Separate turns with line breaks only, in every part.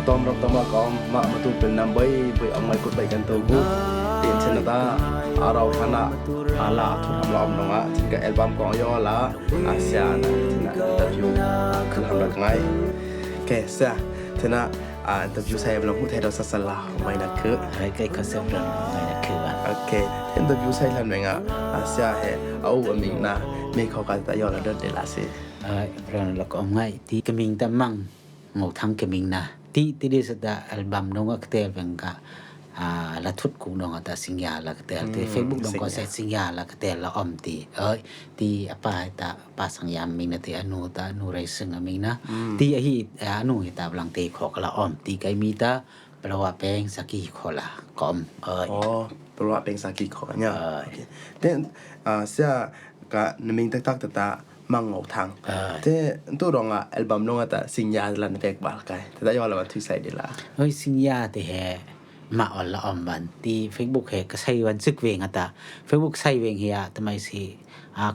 ต้มรับต้มมาก็มาตุเป็นน้ำใบเอาไม้กดใบกันตัวกูเตียนเช่นนั้นเราขณะละทุกทำลอมน้องอ่ะถึงกับอัลบั้มของย่อละอาเซียนถึงกับอินเตอร์วิวคือทำได้ไงแค่เสียถึงน่ะอินเตอร์วิวใส่เราพูดให้เราสัสละไม่นักคือ
ไอ้ก็เซฟเรื่องไม่นักคือว่า
โอเคอินเตอร์วิวใส่แล้วไงอาเซียเหเอามิงนะมีเขากันแต่ย่อละเดินเดล่าสิ
เรื่องเราก็ง่ายที่กมิงแต่มั่งงอทั้งกมิงนะที่ได้สุดอัลบั้มน้องก็เตลเป็นกะละทุดกูน้องแต่สิงยาละก็เตลที่ Facebook น้องก็ใส่สิงยาละก็เตลละอมตีที่apa ta pasang yam ming na ti anu ta nu rai sing aming na ti ahi anu ta blang te kho kala om ti kai mi ta pelawa peng saki khola kom
pelawa peng saki kho nya then sia ka naming tak ta mang ngau thang te tu rong album nong ta sing ya lan vek bal kai ta yo la thu sai de la
sing ya te he ma on la om ban ti Facebook he ka sai wan sik weng ata Facebook sai weng hi ta mai si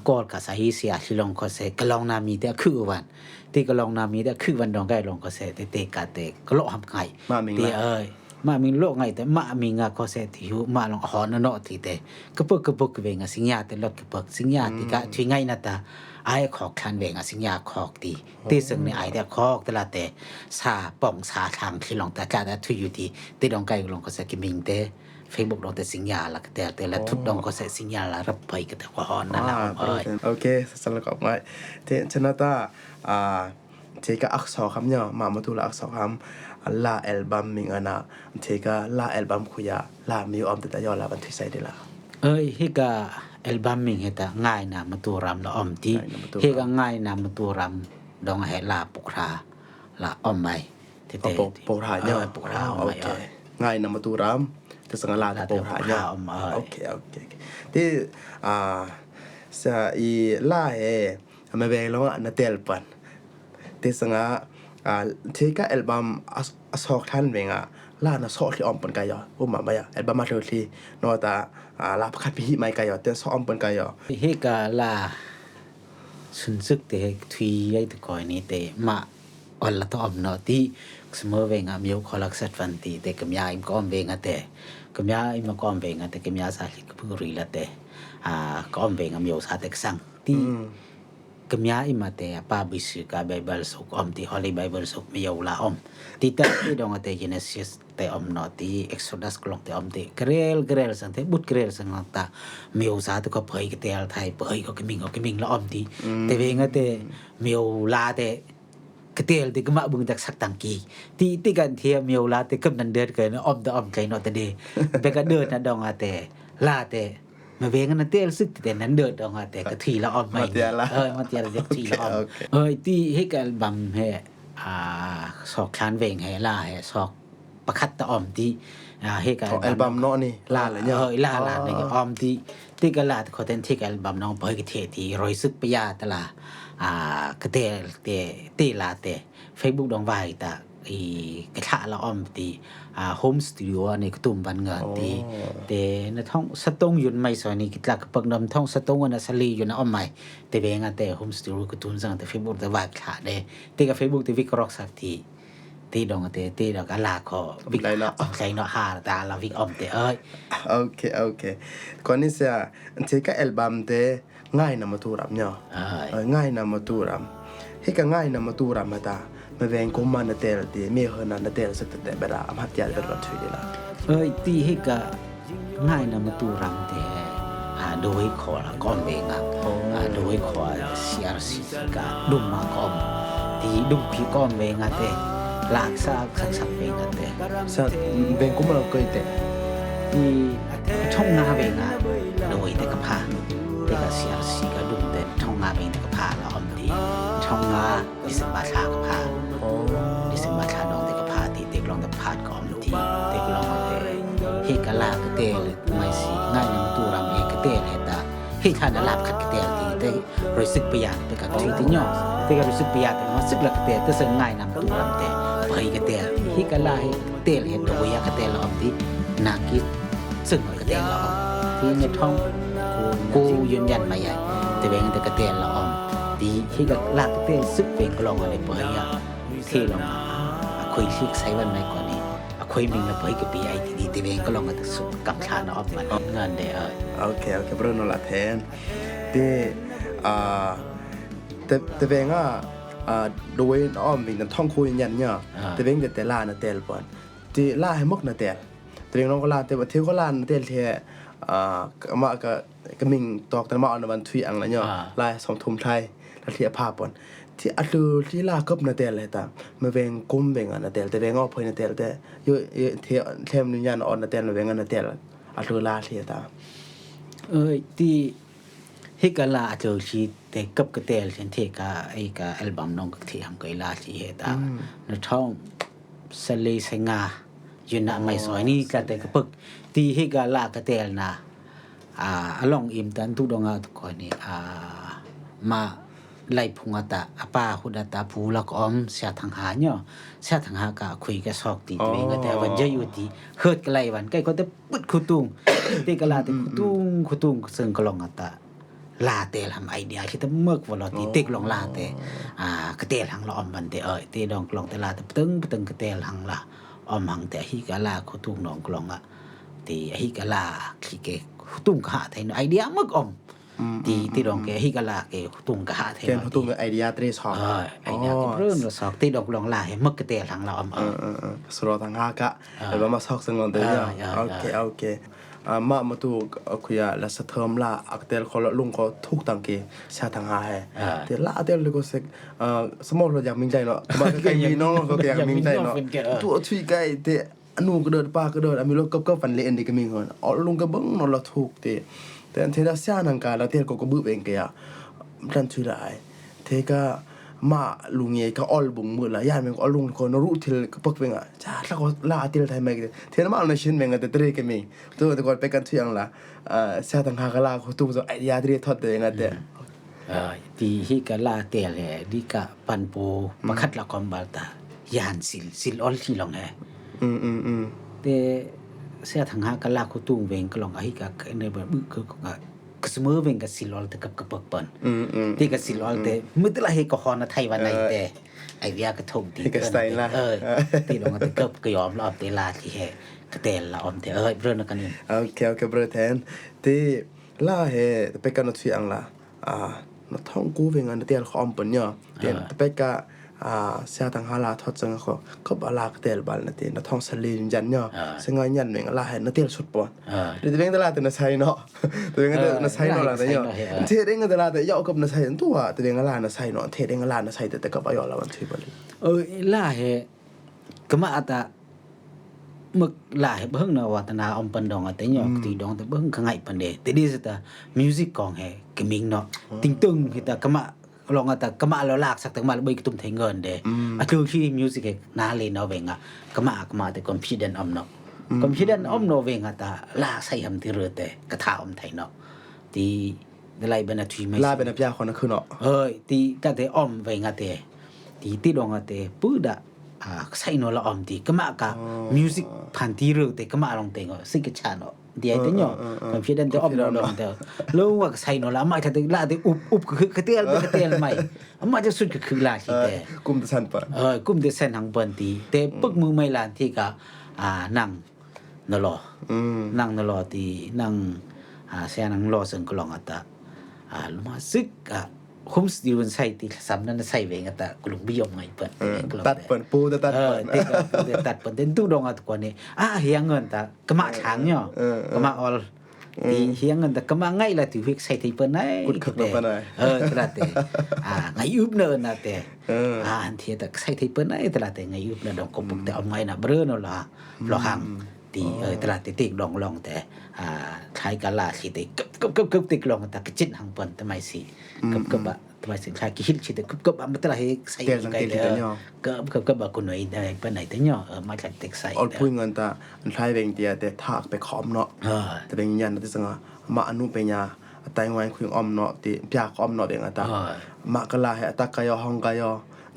กอดกับสาฮีเสียที่ลงก็เสกลองนามีแต่คือวันที่กลองนามีแต่คือวันดองไก่ลงก็เสเตกาเตกโลหำไงตีมามิงโลไงแต่มามิงก็เสที่หูมาลงหอนนอทีเตกระปุกเวงสิงยาแต่ลดกระปุกสิงยาที่กะที่ไงนะตาไอ้ขอกคันเวงสิงยาขอกตีที่ซึ่งในไอ้แต่ขอกแต่ละแต่ซาป่องซาทางที่ลงแต่กาแต่ทุยอยู่ที่ที่ดองไก่ลงก็เสกิมิงเตFacebook ดองแต่สิงยาละแต่ละทุดดองก็ใส่สิงยาละรับไปก็แต่ว่าฮอนนั่นแหละ
โอเคสำหรับก็ไม่เทชนะตาเทกะอักษรคำเนี่ยมาตุละอักษรคำลาอัลบั้มมิงอันน่ะเทกะลาอัลบั้มคุยะลามีออมแต่ยอลาบันทึกใส่ได้ละ
ฮิกะอัลบั้มมิงเฮตะง่ายนะมาตัวรำละอมที่ฮิกะง่ายนะมาตัวรำดองให้ลาปุกราละอมไป
เทปุกราเนี่ย
ปุกราอมไป
ง่ายนะมาตัวรำจะสังลาแต่โปรหายาโอเคที่สะอีล่าไม่เบงแล้วนะเตลปันที่สังที่ก็อัลบั้มสอกท่านเบงล่านะสอกที่ออมปันกายออุ้มมาไม่อะอัลบั้มมาเท่าที่นอตาลาพักพิหิไม่กายอแต่สอกออมปันกายอ
เฮกาลาสุนซึกเตะทุยยัยตะกอยนี้เตะมาอัลละต้องอมนอที่สมอเวงมีขอลักษณะฟันตีแต่กำยาอิมก็อมเวงเตะกำยาอิมก็อมเวงแต่กำยาสาลิกพูรีละเตะก็อมเวงมีสาเต็กสังที่กำยาอิมาเตะป้าบิสกับไบเบิลสุกอมที่ฮอลลีไบเบิลสุกมีอยู่ละอมที่แต่ที่ดองเตะเจเนซิสเตะอมนอที่เอ็กโซดัสกลองเตะอมเตะเกรลสังเตะบุตรเกรลสังตามีสาตุก็เผยกับเตะไทยเผยก็กมิงละอมที่แต่เวงเตะมีลาเตะกเตลที่ก็มาบึงจากสักตังกีที่กันเทียมยวลาที่กำนันเดินกันอมไก่นอตเดเป็นกันเดินนะดองอาเตลาเตมาเวงันเตลซึกแต่นั้นเดินดองอาเตก็ทีละอมไม่
มาเตีย
ละจะทีละอมที่ให้กันบัมให้สอกคลานเวงให้ลาให้สอกประคัตตะอมที่ให้กัน
อัลบั้มน้อนี่
ลาเลยลาเนี่ยอมที่กันลาเขาเต้นที่อัลบั้มน้องเผยกเทที่รอยซึกปยาตลากระเตลาเต Facebook ดองไว้ตกระทะละอมตีโฮมสตูดิโอในกตุ่มบันเงินตีแต่ในท้องสตงยุนไม่สอยนี่กิจลักปักดำท้องสตงวันสลีอยู่นะอมใหม่แต่เวงแต่โฮมสตูดิโอกตุ่มสังแต่ Facebook แต่ว่าขาดแต่กับ Facebook ที่วิกรอกสักที่ดองแต่ดอกลาขอวิกใจเนาะหาตาลาวิกอมแต่
โอเคก่อนนี้เสียเทก็อัลบั้มเตง่ายนะมาตูรำเนี่ยง่ายนะมาตูรำให้ก็ง่ายนะมาตูรำมาตาไม่เวงกุมมันเตลตีมีเฮนันเตลสักแต่เบลาอำหัดยาเบลาช่วยดีละ
ตีให้ก็ง่ายนะมาตูรำแต่โดยขอละก้อนเวงโดยขอเสียสิกาดุมมาก้อมตีดุมพี่ก้อนเวงแต่ลากซากสักเวงแต่
สักเวงกุมเราเคยแต่
ที่ช่องนาเวงโดยแต่กับพาแต่ก็เสียสิกาดุมแต่ช่องนาเวงแต่กับพาละอมทีช่องนาดิสมาชากับพาดิสมาชาดองแต่กับพาที่เด็กลองแต่พาดก่อนทีเด็กลองแต่เฮกลากเตลไม่สิง่ายนะมันตูรำเฮกเตลเฮตาเฮทานลาบขัดเตลทีแต่รู้สึกประหยัดไปกับทีที่ย่อแต่ก็รู้สึกประหยัดแต่ว่าสึกละเตลแต่ซึ่งง่ายนะมันตูรำแต่เผยกเตลเฮกลาเฮเตลเฮโดยกเตลอมที่นาคิดซึ่งกเตลอมที่ในท้องกูยืนยันมาใหญ่แต่เวงแต่กเตลอมดีที่ก็ลากเตลซึกเวงกลองอะไรเผยที่ลงค คุยชิกใส่วันไหนก่อนนี้คุยมิงละเผยกับปีไอทีดีตีเองก็ลองกันสุดกำชาเนาะมันเงินเด้อ
โอเคเรื่องนั่นแหละแทนที่แต่เองอ่ะโดยอ้อมเป็นท่องคุยยันเนี่ยแต่เองแต่ลานะเตลปอนที่ลาให้มกนะเตลแต่เองน้องก็ลาแต่ว่าเที่ยวก็ลานะเตลเท่มาก็มิงตอกแต่มาอันวันทวีอังละเนี่ยลาสองทุ่มไทยแล้วเที่ยวภาพปอนที่อัดดูที่ลากับนะเตลเลยตามมาเวงกุ้มเวงอ่ะนะเตลแต่เวงอ้อพอยนะเตลแต่เยอะเที่ยวเทมนิยันอ่อนนะเตลเวงอ่ะนะเตลอัดดูลาเที่ยวตาม
ที่ฮิกาลาเจอชีเตกับกระเตลเช่นเทกาไอ้กาอัลบั้มน้องก็ที่ทำก็ลาชีเฮตานท้องสเลสงาอยู่น่ะไม่สวยนี่กะแต่กระปึกที่ฮิกาลากระเตลนะลองอิมตันทุกดงทุกคนนี่มาไล่พุงตาป้าหุดตาผู้ละก็เสียทางหาเนาะเสียทางหากะคุยกับซอกตีตัวเองก็แต่วันจะอยู่ที่เฮิดกะไลวันใกล้ก็จะปึ๊ดคุตุงที่กะลาที่คุตุงซึ่งก็ลองตาลาเตลทำไอเดียที่จะเมื่อวันเราตีติ๊กลองลาเตกระเตลหังละอมบันเตตีดองกลองเตลาแต่ตึงกระเตลหังละอมหังแต่ฮิกะลาคุตุงน้องกลองตีฮิกะลาขี้เกคุตุงกะไทยไอเดียมึกอมที่ดองแกฮิกะลาแกตุงกะหาเท
นตุงไอเดียตรีสอบ
ไอเดียที่เริ่มสอบที่ดองลองลาให้มึกกะเตหลังเรา
สรอทางหากะแล้วมาซอกสังนเตยโอเคมาตูคุยละสะเทิมละอักเตลคนละลุงก็ทุกตังเกชาทางหาให้แต่ละเตลก็เสกสมองเราอยากมิงใจเนาะมาใกล้มีน้องก็อยากมิงใจเนาะตัวทุยใกล้แต่อนุก็เดินป้าก็เดินมีรถก็ฟันเล่นดีก็มีคนอ๋อลุงก็บังนอนละทุกแต่เทน่าเสียนังการแล้วเทก็บึ้บเองแกดันช่วยได้เทก็มาลุงเงก็ออลบุงมือละย่านมันก็ออลลุงคนรู้ทิลก็ปักเวงจ้าแล้วก็ลาทิลไทยมาเทน่ามาในชิ้นเวงแต่เตะก็มีตัวแต่ก่อนไปกันที่ยังละเสียทางหากลาเขาตุ้งจะไอเดียที่ทอดเองแต่
ที่ฮิกาลาเตลเฮดิกะปันปูมาคัดละคอมบาลตายานสิลออลที่ลองเฮแต่เสียทางหากลาคุตุงเวงก็ลองฮิกะในแบบก็เสมอเวงกับสิลอลแต่กับกระปักปันที่กับสิลอลแต่มื้อตะละเฮก็ฮอนไทยวันไหนแต่ไอเดียก็ทงตี
ก็สไตล์ละ
ที่ลองแต่ก็ยอมรอบเตลาที่เฮก็เตลละอมแต่เรื่องนั้นกันนี่
โอเคเบรแทนที่ลาเฮไปกันนที่อังละนท้องกูเวงอันเตียลขอมปนเนาะเตียนไปกะเสียทางหาลาทอดจังก็บาลากเตลบาลนะเตียนท้องสลีนยันเนาะซึ่งงานยันเวงลาเฮนเตียลสุดปอนเดี๋ยวเวงตลาดแต่นะใช่เนาะตัวเองก็นะใช่เนาะละแต่เนาะเทเองก็ตลาดแต่ยอกับนะใช่ตัวตัวเองก็ลานะใช่เนาะเทเองก็ลานะใช่แต่ก็บ่ยอละวันที่บ่เลย
ลาเฮก็มาอะตะมึกลาเฮเบิ่งนะวัฒนาอมปันดองอะแต่ยอกที่ดองแต่เบิ่งข้างไงปันเดแต่ดิสตามิวสิกกองเฮก็มิงเนาะติงตึงฮิตะก็มาลองแต่ก็มาแล้วลากสักแต่มาแล้วไปตุ้มไทยเงินเด้คือที่มิวสิกน่าเล่นเอาเวงอ่ะก็มาแต่คอมพิวเตอร์อมเนาะคอมพิวเตอร์อมเนาะเวงอ่ะตาลากใส่หำที่เรือแต่กระถาอมไทยเนาะที่อะไรเป็นอะที่ไม่
ลาเป็นอะพี่คนนั้นคือเนาะ
ที่ก็แต่อมเวงอ่ะแต่ที่ลองอ่ะแต่ปื้ดใส่เนาะละอมที่ก็มากะมิวสิกผ่านที่เรือแต่ก็มาลองแต่งสิกระชาเนาะเดี๋ยวแต่เนาะคอมพิวเตอร์จะอมเนาะแต่แล้วว่าใส่เนาะละมาถ้าแต่ละแต่อุบคือกระเตียลใหม่มาจะสุดก็คือลาที่แต่
กุมเดซันปะ
กุมเดซันหังปันตีแต่ปึกมือไม่ลานที่ก็นั่งนรอนั่งนรอตีนั่งเสียนั่งรอซึ่งก็ลองอัตตาลมาซึกโฮมสตูดิโอใส่ที่สำนั้นใส่เวงแต่กลุ่มบิยมไงเปิด
ตัดเปิดปูตัดเปิด
ตัดเปิดเดินตู้ดงอัตกว่านี้เฮียเงินแต่กมาช้างเนาะกมาออลที่เฮียเงินแต่กมาง่ายละที่วิกใส่ที่เปิดไหน
กุดขับเปิดไหน
ตลาดแต่ไงยุบเนินนะแต่อันที่แต่ใส่ที่เปิดไหนตลาดแต่ไงยุบเนินดองกบแต่เอาไงนะเบรอเนาะล่ะรอหังที่ตลาดติดลองแต่ใช้กาลาสิติกับติดลองแต่กจิตหังเปิดทำไมสิกับทำไมสิใช้กิฮิลสิติกับมันตลาดให้ใส่
ไกลเลย
กับคนไหนได้ไปไหนแต่เนาะมาจากเด็กใส่
ออพูดเงินแต่ใช้เวงเดียแต่ถากไปขอมเนาะแต่เป็นยันที่สังมาอนุเป็นยาแต่งไว้คุยอมเนาะที่พิจอมเนาะเองแต่มากลาให้ตากายห้องกาย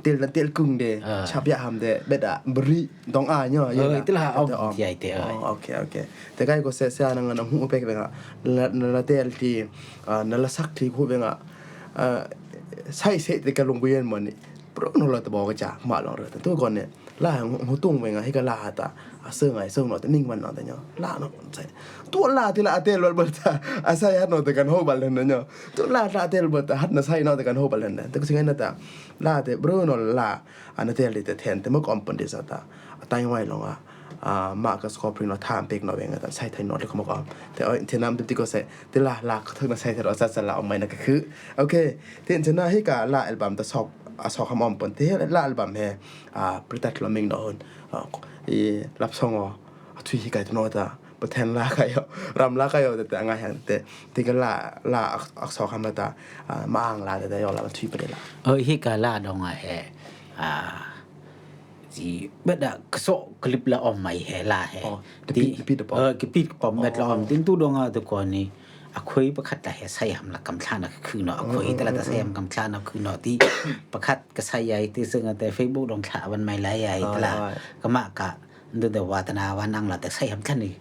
เตลกึ่งเดชอบยาทำเดเบ็ดบริดองเนาะ
ที่ละเอาที่ไอเตอ
โอเคแต่ก็ก็เสียนังนหูไปกันนั่นละเตลที่นั่นละสักที่พูดเป็นใช่เสร็จแต่ก็ลงไปเย็นมันนี่เพราะนั่นเราจะบอกกันจ้ามาลองเลยแต่ตัวก่อนเนี่ย la ho tung wenga he ka la ta aseng ai song no te ning man no te nyo la no sai tu la ti la te lo ba ta asai hat no te kan ho bal ne nyo tu la te lo ba ta hat na sai no te kan ho bal ne te ko singa na ta la te bro no la an te le te ten te mo kom pon de sa ta tai wai lo nga ma ka sco prin no tham pek no wenga ta sai thai no le ko mo kom te oi te nam ti ko se te la ka thuk na sai te ro sa sa la o mai na kaคือโอเคteนชนะให้กาla album ta sok asok ham om pon te la album he pritat lo ming no on i lap song o thui hi kai no ta pa then la kai ram la kai te nga han te ti ka la asok ham ta ma ang la te yo la thui pa de la
hi ka la dong a he ji beda kso clip la om mai he la he
ti pi de
ki pi pom met la om tin tu dong a to ko ni a khoiประคัดละใส่หำละกำชานะคือเนาะkhoi แต่ละใส่หำกำชานะคือเนาะที่ประคัดก็ใส่ใหญ่ที่ซึ่งแต่ Facebook ดองขาวันใหม่หลายใหญ่ตะละก็มากะดูแต่วาตนาวันนั่งละแต่ใส่หำคันนี่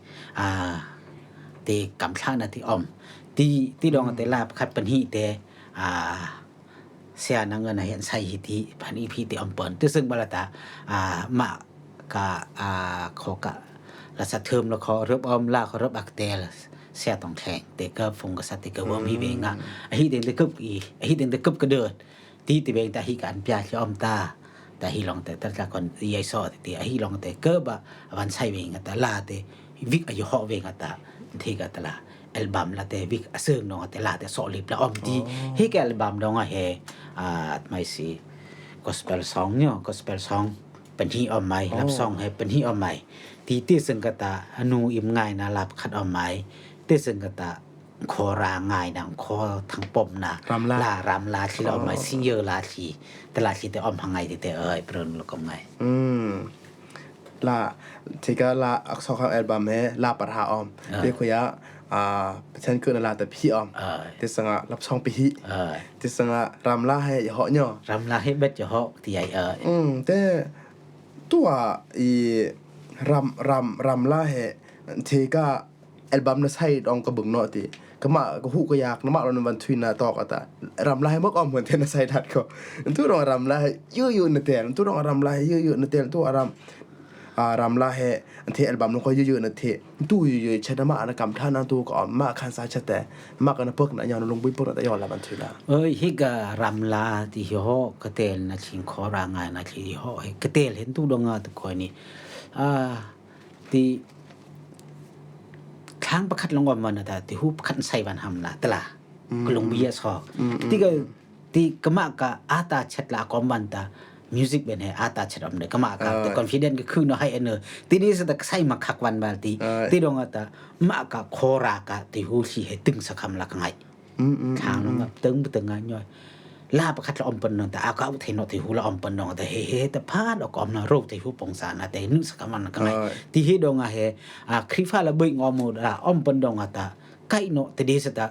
ที่กำชานะที่อ้อมที่ดองแต่ลาประคัดปันหิแต่เสียนังเงินเห็นใส่หิพันอีพีที่อ้อมเปิ้นที่ซึ่งบาละตามากะขอกะละสะเทิมละขอรบอ้อมลาขอรบอักเตลเสียต้องแข่งแต่ก็ฟงกษัตริย์ก็ว่ามีเวงอ่ะไอ้ที่เดินตะกึบไอ้ที่เดินตะกึบก็เดินที่ติเวงแต่ที่การปยาที่อ้อมตาแต่ที่ลองแต่ตะก่อนยายซอที่ไอ้ที่ลองแต่เกิบวันใช้เวงอ่ะแต่ลาแต่วิกอายุเหาะเวงอ่ะแต่ที่ก็แต่ละอัลบั้มละแต่วิกเซิงน้องแต่ลาแต่สอลิบละอ้อมที่ให้แกอัลบั้มน้องอ่ะเฮไม่สิ gospel song เนาะ gospel song เป็นที่อ้อมใหม่รับซองให้เป็นที่อ้อมใหม่ที่ซึ่งก็ตาอนุอิ่มง่ายนะรับคัดอ้อมใหม่ที่ซึ่งก็ตาขอราง่ายนะขอทั้งปมนะรำลาที่เรามาสิเยอะลาที่แต่ลาที่แต่อ้อมหังไงแต่เปรนแล้วก็ไง
ลาที่ก็ลาอักษรของอัลบั้มเฮลาปะทาอ้อมเรียกว่าฉันคือลาแต่พี่อ้อมที่สังรับช่องปีที่สังรำลาให้เหาะเนาะ
รำลาให้เบ็ดเหาะที่ใหญ่
แต่ตัวอีรำลาให้ที่ก็อัลบั้มนั้นใช้ดองกระบึงเนาะติก็มาก็ฮู้ก็อยากนะมาเราวันทวินนะตอกตารำลาให้มักอ้อมเหมือนเทนใส่ดัดก็ตัวรองรำลาให้อยู่ๆนะแต่ตัวรองรำลาให้อยู่ๆนะแต่ตัวรำลาให้อันที่อัลบั้มนั้นก็อยู่ๆนะเทตู้อยู่ๆใช้น้ำอันกรรมท่านั้นตัวก็อ้อมมาคันซาชะแต่มากันพวกน่ะยอนลงบุยพวกน่ะยอนละวันทวิน
ฮิกะรำลาที่เหาะกะเตลนะชิงขอรางายนะที่เหาะกะเตลเห็นตู้ดงอ่ะตุกอยนี่ที่ทางประคัดลงว่ามันน่ะที่ฮู้ประคัดใส่วันหำล่ะตะล่ะก็ลงเบียซอกที่ก็มากะอาตาชัดละกอมวันตามิวสิกเป็นให้อาตาชัดอำเนก็มากะแต่คอนฟิเดนซ์ก็คือเนาะให้เนอที่นี่สะใส่มาคักวันบาลที่ดงอ่ะตามากะขอรากะที่ฮู้สิให้ตึงสักคำละไงทางนั้นตึงง่ายย่อยลาประคัดละอมปนนแต่อาก็เอาเทนที่ฮู้ละอมปนนแต่เฮแต่พาดออกอมนะโรคที่ฮู้ปองสารนะแต่นึกสักมันก็ไงที่เฮดงอ่ะเฮคริฟาละเบิงอมดอมปนดงอ่ะตาไกโนแต่ดิสตา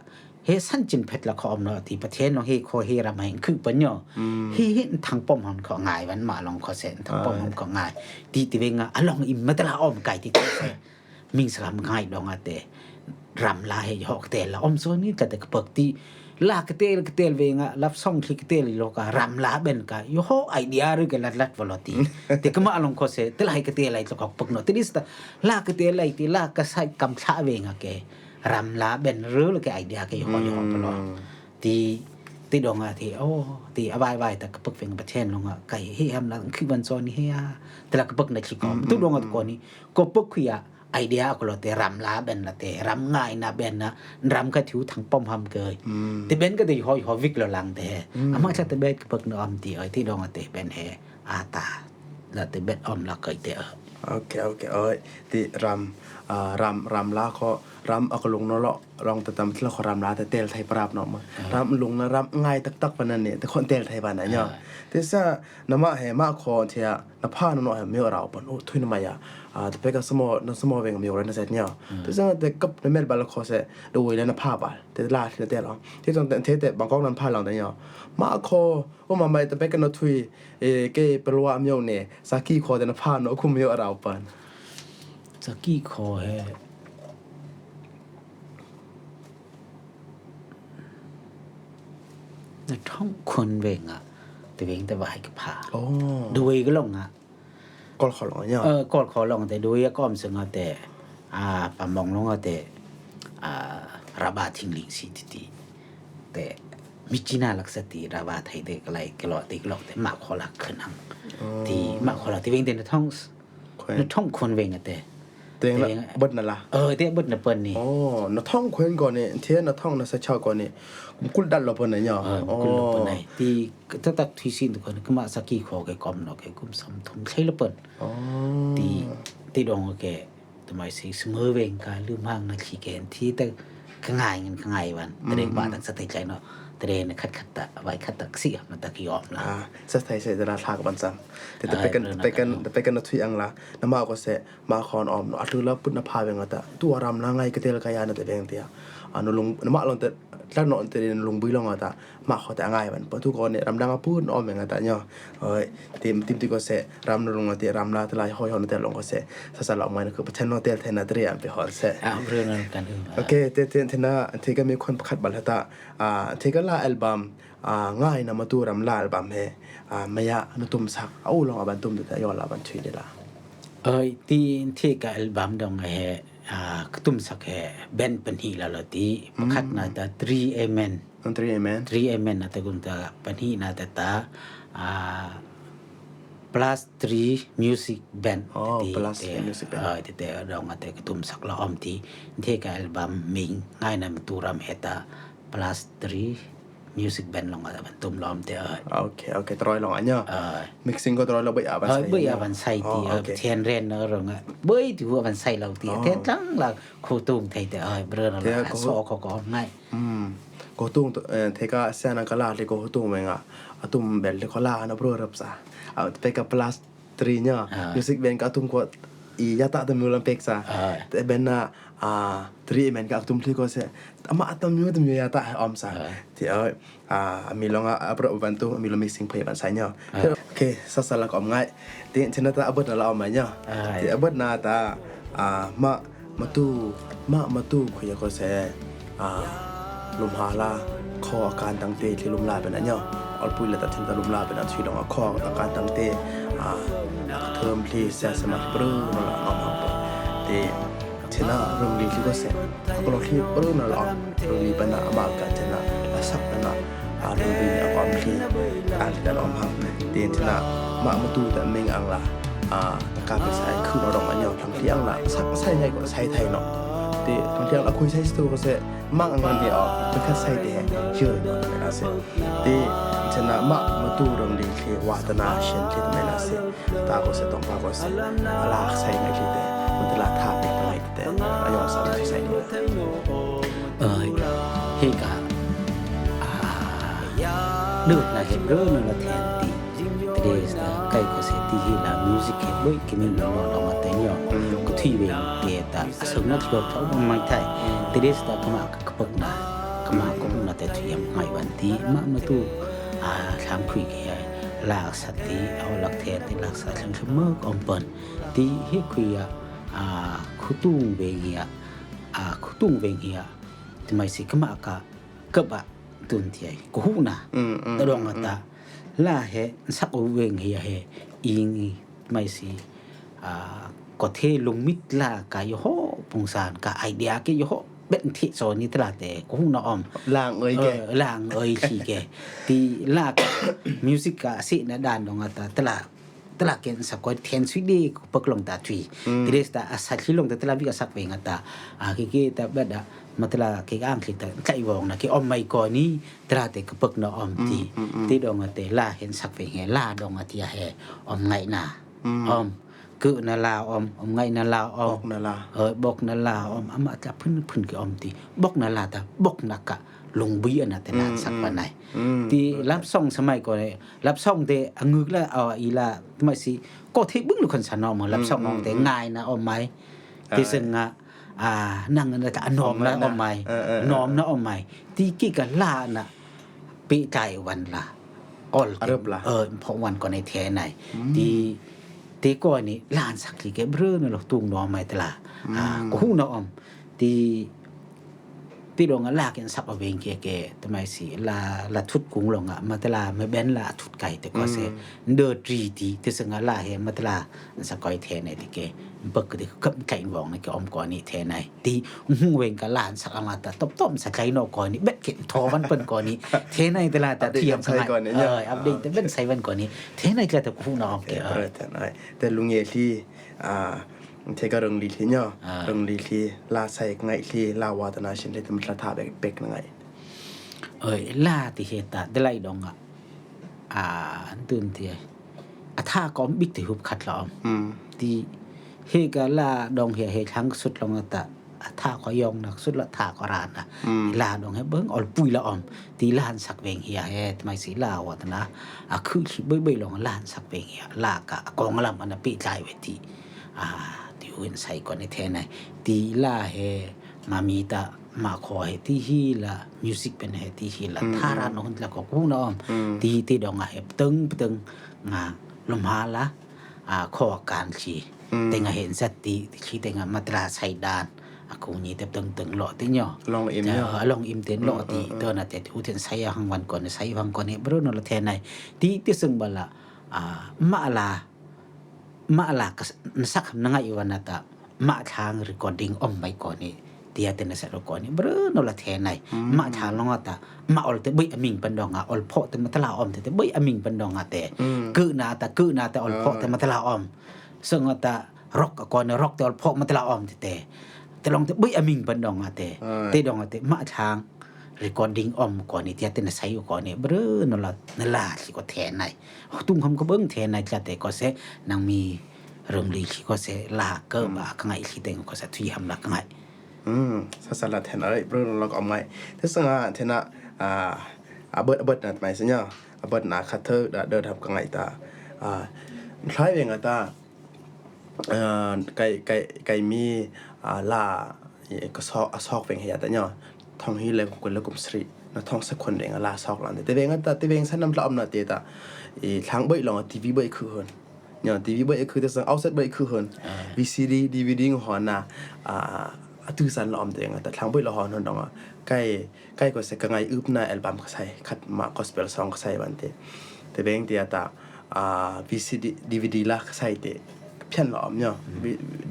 เฮสันจินเพชรละขอมเนาะที่ประเทศเนาะเฮขอเฮรามาให้คือปัญญาเฮทางป้อมมันก็ง่ายวันมาลองขอเส้นทางป้อมมันก็ง่ายที่ติเวงอ่ะลองอิมมาตละอมไก่ที่แท้มิงสามง่ายดองอ่ะแต่รำลาให้ฮอกแต่ละอมโซนี่แต่กระเปิกที่ลากเตลเวงอ่ะรับซ่องคลิกเตลโลกะรำลาเบนกะโยโหไอเดียรึกะลัดวลอติแต่ก็มาลองขอเสแต่ละให้กะเตลไลตะกอกปกเนาะติดิสตาลากเตลไลติลากะใส่กำชะเวงอ่ะแกรำลาเบนรึละแกไอเดียแกโยโหปลอที่ดงอ่ะที่โอ้ที่อบายๆแต่กะปกเวงประเทศลงอ่ะไก่เฮมละคือวันซอนนี่เฮียแต่ละกะปกในคลิกอมตุดงอ่ะก่อนนี้ก็ปกคุยอ่ะไอเดียก็แต่รำลาเบนละแต่รำง่ายนะเบนนะรำก็ถิวทั้งป้อมหำเกยแต่เบนก็ได้หอยวิกละลังแต่อามาจากแต่เบนก็เปิกนอมตีไอ้ที่ดองแต่เบนเฮอาตาละแต่เบนอมละเกยแต่
โอเคเอ้ยที่รำลาเขารำเอาก็ลงเนาะลองแต่ตำที่เราขอรำลาแต่เตลไทยปราบเนาะมารำลงนะรำง่ายตักๆปานนั้นเนี่ยแต่คนเตลไทยปานนั้นเนาะแต่ซะนำมาให้มาขอเที่ยนภาเนาะให้เมียเราปนโอ้ทุยนำมายาแต่ไปก็สมอเวงเมียเรานะเสร็จเนี่ยแต่ซะแต่กับในเมลบาลขอเสดูไว้แล้วนภาบาแต่ลาที่เตลอ๋อที่ตอนเทแต่บางกอกนั้นพาหลังแต่เนี่ยมาขอว่ามาไม่แต่ไปกันเนาะทุยเกเปรัวเมียเนี่ยสักกี่ขอแต่นภาเนาะคุมเมียเราปาน
สักกี่ขอเฮท้องคนเวงอ่ะแต่เวงแต่ว่าให้กับพาด้วยก็ลงอ่ะ
กอลขอลองเนี่ย
กอดขอลองแต่โดยก็อมซึ่งแต่ปามองลงแต่ระบาดทิ้งลิงสิติแต่มิจินาลักษติระบาดไทยเด็กอะไรกลอติกลอกแต่มาขอลักขึ้นหังที่มาขอลักที่เวงเดนท่องคนเวงแต่
เตงเบิดนั่นล่ะ
เตเบิดน่ะเปิ้นนี่
นท่องคนก่อนนี่เทียนท่องน่ะซะเช้าก่อนนี่กุลดันลอเปิ้นน่ะย่อ
กุลเปิ้นไหนที่ตักที่สินทุกคนก็มาสักกี่ขอแกกอมเนาะแกกุมสำทุมใช้ละเปิ้นที่ดองแกทำไมสิเสมอเวงกาลืมห่างนะขี้แกนที่แต่ง่ายงันง่ายวันแต่เด็กว่าตั้งสติใจเนาะแต่เรนคัดตะไว้คัดตะเสียมันตะกี้ออมล่ะ
สะไทยเสดราทากบันซังแต่ไปกันทุยอังล่ะนำมาก็เสมาคอนออมอะตุละปุณภาเวงตะตัวรำละไงกะเตลกายานะแต่เวงเตียนุลงนมาลงแต่ละเนาะแต่ลงบุยลงตะมาขอแต่ง่ายมันปทุกคนเนี่ยรำดังพูดออมเวงตะเนาะติมติก็เสรำลงแต่รำลาตะลายห้อยๆแต่ลงก็เสสะละมันคือปะทันเนาะเตลแทนตะเรียนไปฮอดเส
เรื่องนั้นกัน
โอเคเตนะที่ก็มีคนคัดบัลตะที่ก็ลาอัลบั้มง่ายนะมาตูรำลาอัลบั้มเฮมายะนุตุมสักเอาลองอับันตุมแต่ยอลาบันช่วยได้ล่ะ
ที่ก็อัลบั้มดองเฮกตุมสักเฮเบนปันฮีละละติคัดนะตะ3 amen
3 amen
นะตะกุนตะปันฮีนะตะตาplus 3 music band
plus music band
แต่ดองแต่กตุมสักละอมที่ก็อัลบั้มมิงง่ายนะมาตูรำเฮตา plus 3 music band ลองอ่ะบันตุมล้อมแต่
โอเคตรอยลองอันเนาะmixing ก็ตรอยเราบ่อาบันใส่
บ่อาบันใส่ติเทียนเรนเนาะรองอ่ะบ่ที่ว่าบันใส่เราติแต่ตั้งละโคตุงไทยแต่เบรอนะสอก็ง่าย
โคตุงเทกะเสนังกะลาเลโคตุงเวงอ่ะอะตุมเบลเลโคลานะบรอรับซะไปกับ plus 3 nya music band ka atum ko iyata ta mulan peksa te benna 3 men ka atum ko se ama atum yata om sa ti mi longa apro bantu mi lo mixing phe ban sai nya okay sasala ko ngai ti chenata abot la om nya ti abot na ta ma tu khu ya ko seลมหาลาคออาการตั้งเตที่ลมลาเป็นอันเนาะออปุยละตัดทิ้งตะลมลาเป็นอันชีลองคออาการตั้งเตเทอมที่แสสมัครปรื้นั่นละน้องครับเตเทน่าเรื่องนี้ที่ก็เสร็จก็ลองที่ปรื้นั่นละเรื่องนี้เป็นมากกันเทน่าและสักนั่นละเรื่องนี้ความที่ที่แต่น้องครับเตเทน่ามาตูแต่เมงอังละการเป็นสายคือเราลองอันเนาะทั้งที่อังละสักใส่ไงก็ใส่ไทยเนาะทั้งที่เราคุยใช้สตูก็เสร็จมังอันเดียวเป็นแค่ใส่แต่เชื่อเนาะไม่น่าเสร็จที่ฉะนั้นมาตูเรื่องนี้คือวัฒนาเช่นที่ไม่น่าเสร็จตาก็เสร็จต้องปาก็เสร็จลากใส่ไงที่แต่มันตลาดท่าเป็นไงที่แต่อายุสักที่ใส่ดี
เฮกะเลือดนะเห็นเรื่องนั้นละแทนตีเดสนะใกล้ก็เสร็จที่ละมิวสิกเห็นด้วยกินเราเรามาแต่เนี่ยก็ที่เวงเกียตาสมนักแบบเขาไม่ไทยเดสตากมากับปกนะกมาก็น่าแต่ที่ยังไม่วันที่มาตู้ทำคุยกันหลักสติเอาหลักแทนที่หลักสติเสมออมเปิลที่เฮคุยคุตุงเวงเฮียที่ไม่สิกมากกับตุนที่กูหูนะตลอดตาลาเฮสักเวงเฮียเฮอิงไม่สิก็เทลงมิดลากายโหปงสารกะไอเดียกยโหเป็นที่โซนี่ตลาดแต่กูหูนะอม
ล่าง
ขี้แกที่ลากมิวสิกกะสินะดานดงตลาเกนสักก็เทนสวิดีปกลงตาทวีที่เรสตาสักที่ลงตลาบิกสักเวงตากิตาบัดมาตลากิอังคิตาไกวงนะกิอมไม่ก่อนนี้ตลาดแต่กปกนะอมที่ดงแต่ลาเห็นสักเวงลาดงที่เฮอมไงนะอมคือนาลาอมไงนาลาอม
บอกนาลา
บอกนาลาอมอามาจะพึ่นกี่อมตีบอกนาลาตาบอกนักกะลงบีนะแต่นานสักวันไหนที่รับส่งสมัยก่อนรับส่งแต่งึกแล้วอีละไม่สิก็ที่บึ้งลูกคนสนอมรับส่งแต่ง่ายนะอมไหมที่ซึ่งนั่งนะแต่นอมนะอมไหมนอมนะอมไหมที่กี่กันลานะปีใจวันละอ่อนเพราะวันก่อนในแท้ไหนที่ก่อนนี่ลานสักที่แกเบรอนะหรอกตุงนอมไหมตลาก็หู้นะอมที่ ti dong la ken sak aweng ke tamai si la thut kung longa matala me ben la thut kai te ko se de tri ti te sanga la he matala sa koi the ne ti ke bak de kap kai wong ne ke om ko ni the nai ti hu wen ka lan sak ama ta top sa kai no ko ni bet ke tho wan pen ko ni the nai te la ta thiam saอัปเดตแต่เป็นไซวันก่อนนี้เทนายจะตะคูนอมเก
แต่ลุงเยที่เทก็เรื่องลีที่เนาะเรื่องลีที่ลาใส่ไงที่ลาวาตนาชินเลยมันละทาเบกไง
ลาที่เฮตาได้ไล่ดองตื่นเตียถ้าก็บิ๊กที่หุบขัดลอมที่เฮก็ลาดองเฮทั้งสุดลงตะถ้าก็ยองนักสุดละถ้าก็รานนะลาดองให้เบิ่งออลปุยละออมตีลานสักเวงเฮียเฮ็ดไม่สิลาวตนะคือเบิ่งลงลานสักเวงเฮียลากะกองลำอันปีใจเวทีที่อื่นใส่ก่อนในแท้ไหนตีลาเฮมามีตะมาขอให้ที่ฮีละมิวสิกเป็นให้ที่ฮีละทารานอนแล้วก็กูนอมตีดองเฮตึงงาลมหาละขอการชีแต่งเห็นสติที่แต่งมาตราใส่ดานaku ni tep teng lo ti nyo long im ten lo ti to na te hu ten sai hang wan kon sai wang kon ne bro no la the nai ti sung bala ma la ka sak na ngai wanata ma thang recording om bai kon ni ti ya ten sa ro kon ni bro no la the nai ma thang long ata ma ol te bai aming pandong ol pho te matala om te bai aming pandong ate ku na ta ol pho te matala om sung ata rock kon rock te ol pho matala om teแต่ลองte bui aming pandong ate te dong ate ma chang recording om ko ni tia te na sai ko ni bru no la si ko the nai tum kham ko beung the nai cha te ko se nang mi rum li si ko se la ke ba kangai si teng ko sa thui ham la kangai
sa sa la the nai bru no la ko mai te sanga the na abot na mai sa nya abot na kha the da de tham kangai ta thlai weng ata kai mi laก็ซอกเวงเฮียแต่เนาะท่องฮีเลยคนละกลุ่มสรีนะท่องสักคนเองลาซอกหลังแต่เวงแต่เวงฉันนำละอำนาจเตตาทางเบยลองทีวีเบยคือคนเนาะทีวีเบยคือแต่สังเอาเซตเบยคือคน VCD DVD หอน่ะตื้อสันละอำเตงแต่ทางเบยละหอนดองใกล้ก็สิกะไงอึบหน้าอัลบั้มก็ใส่คัดมากอสเปลซองก็ใส่บันเตแต่เวงเตียตาVCD DVD ละใส่เตเพี้ยนละอำเนาะ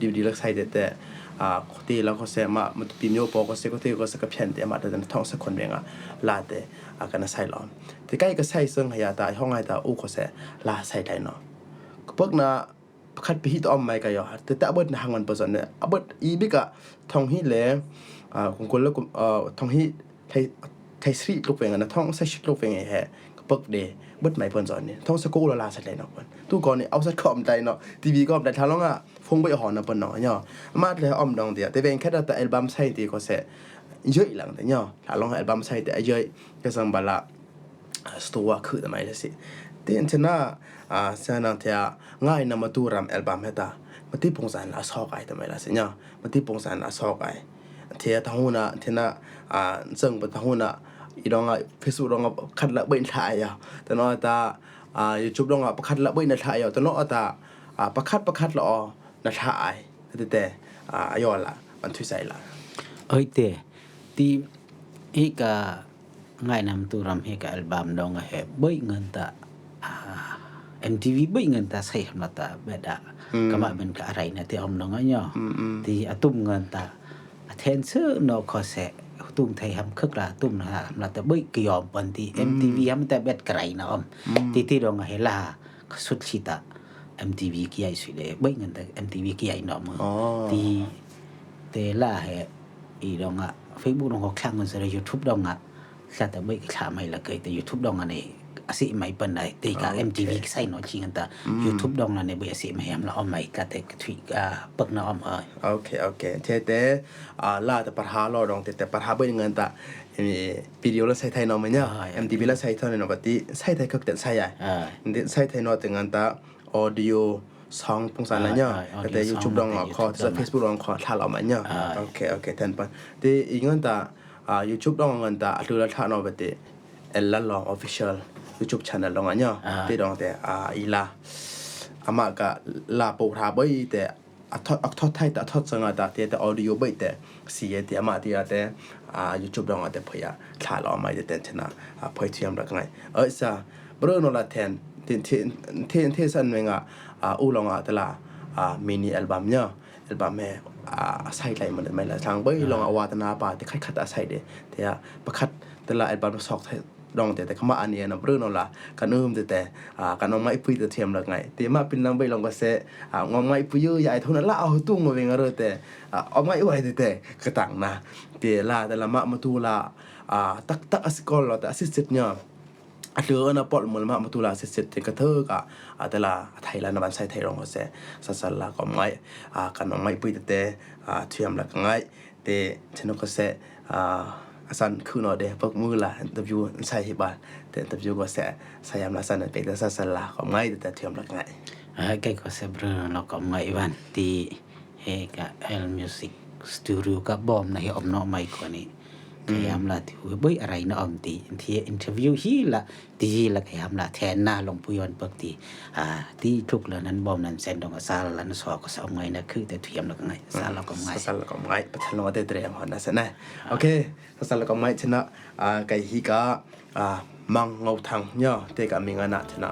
DVD ละใส่แต่ตีแล้วก็เสมามันปีโยปอก็เสก็ตีก็สกเพียนแต่มาแต่ท้องสักคนเองลาแต่กันใส่หลอมแต่ใกล้ก็ใส่ซึ่งหายาตาห้องไห้ตาอู้ก็เสลาใส่ได้เนาะก็พวกน่ะคัดไปฮิตออมไม่ก็ยอแต่เบิดหางวันเปอร์เซ็นต์เนี่ยเบิดอีบิกะท้องฮิแลของคนแล้วท้องฮิไทยสตรีทลูกเวงนะท้องใส่ชุดลูกเวงแฮก็เบิกเดเบิดไม่เพิ่นสอนนี่ท้องสกูลลาใส่ได้เนาะเพิ่นตู้ก่อนนี่เอาสักคอมได้เนาะทีวีก็ได้ทางลองฟงไปหอนะเปิ้นเนาะเนาะมาแล้วอ้อมดองเดียแต่เวงแค่แต่อัลบั้มใส่ที่ก็เสเยอะหลังแต่เนาะถ้าลองอัลบั้มใส่แต่เยอะก็สังบาละสตูว่าคือทำไมล่ะสิแต่อันน่ะเสนังเตียง่ายนำมาตูรำอัลบั้มเฮตามาที่ปงสันละซอกไอ้ทำไมล่ะสิเนาะมาที่ปงสันละซอกไอ้เทียทางหูน่ะเทียน่ะซึ่งเป็นทางหูน่ะอีดองFacebook ดองคัดละเบิ่นถ่ายอ่ะแต่เนาะตาYouTube ดองประคัดละเบิ่นถ่ายอ่ะแต่เนาะตาประคัดละอนะถ่ายแต่ยอละมันทุใส่ละ
เอ้ยเตที่อีกะง่ายนำตูรำเฮกอัลบั้มดองเฮเบิ่เงินตาMTV เบิ่เงินตาใส่หำตาเบดากะมาเป็นกะอะไรนะที่อมดองเนาะที่ตุ้มเงินตาเทนเซอร์เนาะขอแสตุ้มไทยหำคึกละตุ้มนะหำตาเบิ่กยอมปันที่ MTV หำตาเบ็ดไกรนะอมที่ดองเฮลาสุดชิตาMTV กี่ใหญ่สุดเลยเบิ่งกันแต่ MTV กี่ใหญ่เนาะมึงที่เตล่าเฮอีดองFacebook ดองคลั่งมันซะ YouTube ดองซะแต่เบิ่งก็ถามให้ละเกยแต่ YouTube ดองนี่อาสิไม่ปานใดตีกะ MTV ใส่เนาะจริงกันแต่ YouTube ดองนี่บ่อาสิไม่ยามละออมไม่กะแต่ทวีปึกเนาะออม
โอเคเทแต่ลาแต่ปัญหาเราดองแต่ปัญหาเบิ่งเงินตะวิดีโอละใส่ไทยเนาะมั้ยเนี่ย MTV ละใส่เท่านั้นเนาะบัดนี้ใส่ไทยก็แต่ใส่ใหญ่ใส่ไทยเนาะแต่งันตะaudio song พงศาลละเนี่ยแต่ YouTube ดองขอแต่ Facebook ดองขอถ้าเรามาเนี่ยโอเคแทนปะแต่อีกงันตะYouTube ดองงันตะดูละถ้าเนาะบัดนี้เอลละลอง official YouTube channel ดองเนี่ยที่ดองแต่อีลาอามากะลาปูทาบ่แต่ อักทอดไทยแต่ทอดสังตาแต่ออดิโอเบแต่เสียแต่มาที่แต่YouTube ดองแต่พยาคลาลอมาแต่ชนะพยเทียมรักไงซะบรโนลาแทนเทสันเวงอูลองตะลามินิอัลบั้มเนี่ยอัลบั้มแม่ใส่ไหลมันไม่ละทางเบยลองอวาตนาปาแต่คัดใส่เด้แต่ประคัดแต่ละอัลบั้มซอกดองแต่คำว่าอันนี้นะบรโนลากันแต่กันเอาไม้ปุยเทียมรักไงแต่มาเป็นนางเบยลองก็เสงอไม้ปุยใหญ่เท่านั้นละเอาตุ้งมาเวงอะไรแต่เอาไม้ไว้แต่กระตังนะแต่ละแต่ละมาตูละตักอสกอลแต่อสิสต์เนี่ยAda na pot mul mak matula seset ke thơ ka atala Thailand ban sai thai rong se sasalla ko mai kan mai pui te thiam la ngai te cheno ko se asan khu no de pok mu la interview sai hi ba te interview ko se sayam la san pe te sasalla ko mai te thiam la ngai
kai ko se bro no ko mai ban ti he ka el music studio ka bom na hi om no mai ko niพยายามละที่เบ่อะไรนะอมติที่อินเทอร์วิวฮีละที่ละพยายามละแทนหน้าลงปุยอนเปิกที่ที่ทุกแล้วนั้นบอมนั้นเซนดองซาลันสอก็สองไงนะคือแต่เทียมแล้วก็ไงซาละก็ไง
ซาละก็ไงปะทันว่าได้เตรียมหอนนะซะนะโอเคซาละก็ไงชนะไกฮีกะมังเงาทางเนี่ยเตกะมีงานะชนะ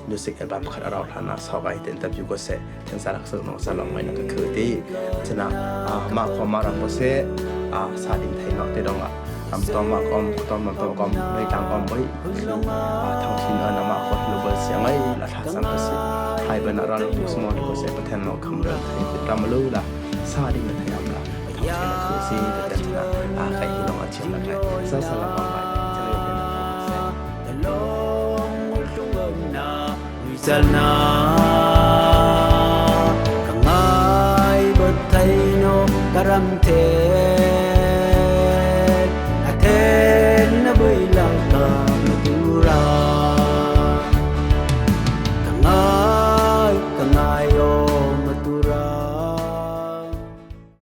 music album คัดเราพานะสอบไอินเตอร์วิวก็เสถึงสาระสนุกสาระใหม่นั่นก็คือที่ชนะมาขอมารังก็เสสาดินไทยเนาะที่ดองทำตัวมาก็ต้องมาตัวก็ในต่างก็ไม่ทั้งที่นั่นมาคนรู้ว่าเสียงไงละท่าสัมภาระไทยเป็นอะไรทุกสมองก็เสประเทศเราคำเรื่องไทยเป็นรามาลูละสาดินไทยเราทั้งที่นั่นคือสิ่งที่ชนะใครที่น้องอาชีพอะไรสาระก็ไม่จะเรียกเป็นอะไร
Salna kangai bat thaino karam the